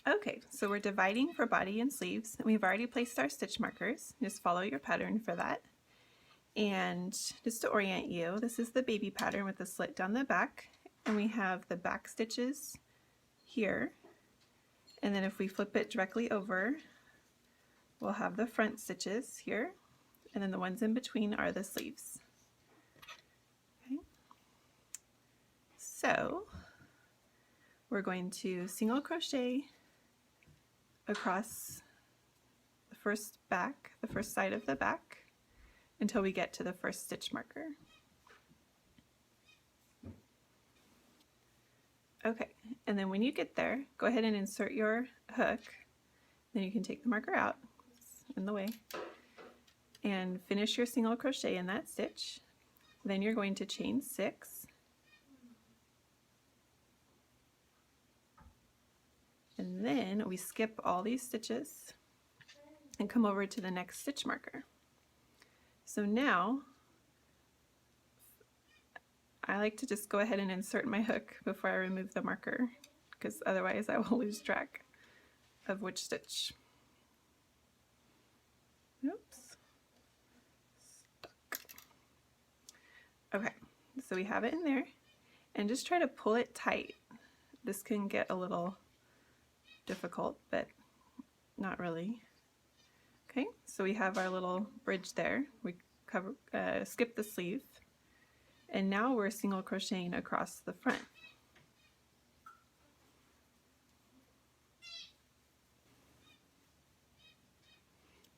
Okay, so we're dividing for body and sleeves. We've already placed our stitch markers. Just follow your pattern for that. And just to orient you, this is the baby pattern with the slit down the back, and we have the back stitches here, and then if we flip it directly over, we'll have the front stitches here, and then the ones in between are the sleeves. Okay. So we're going to single crochet across the first side of the back until we get to the first stitch marker. Okay, and then when you get there, go ahead and insert your hook. Then you can take the marker out, it's in the way, and finish your single crochet in that stitch. Then you're going to chain 6, and then we skip all these stitches and come over to the next stitch marker. So now I like to just go ahead and insert my hook before I remove the marker, because otherwise I will lose track of which stitch. Oops. Stuck. Okay, so we have it in there, and just try to pull it tight. This can get a little difficult, but not really. Okay, so we have our little bridge there. We skip the sleeve, and now we're single crocheting across the front.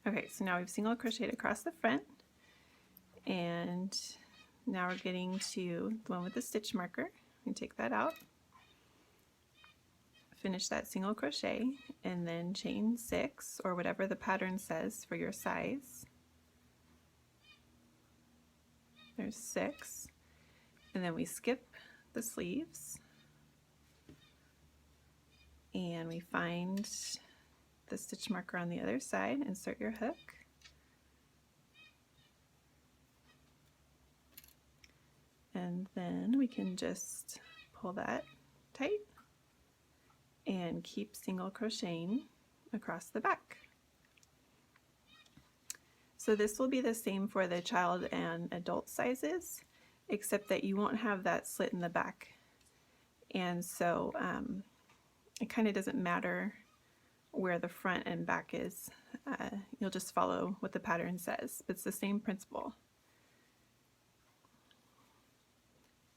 Okay, so now we've single crocheted across the front, and now we're getting to the one with the stitch marker. We take that out, finish that single crochet, and then chain 6, or whatever the pattern says for your size. There's 6, and then we skip the sleeves, and we find the stitch marker on the other side, insert your hook, and then we can just pull that tight and keep single crocheting across the back. So this will be the same for the child and adult sizes, except that you won't have that slit in the back, and so it kind of doesn't matter where the front and back is. You'll just follow what the pattern says, but it's the same principle,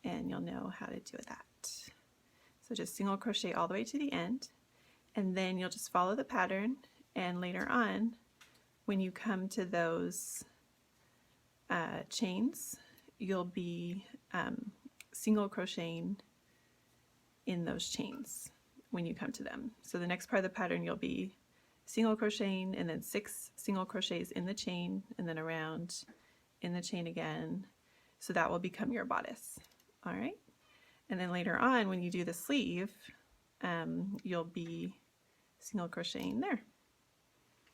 and you'll know how to do that. So just single crochet all the way to the end, and then you'll just follow the pattern, and later on when you come to those chains, you'll be single crocheting in those chains when you come to them. So the next part of the pattern, you'll be single crocheting and then 6 single crochets in the chain, and then around in the chain again. So that will become your bodice. All right, and then later on when you do the sleeve, you'll be single crocheting there.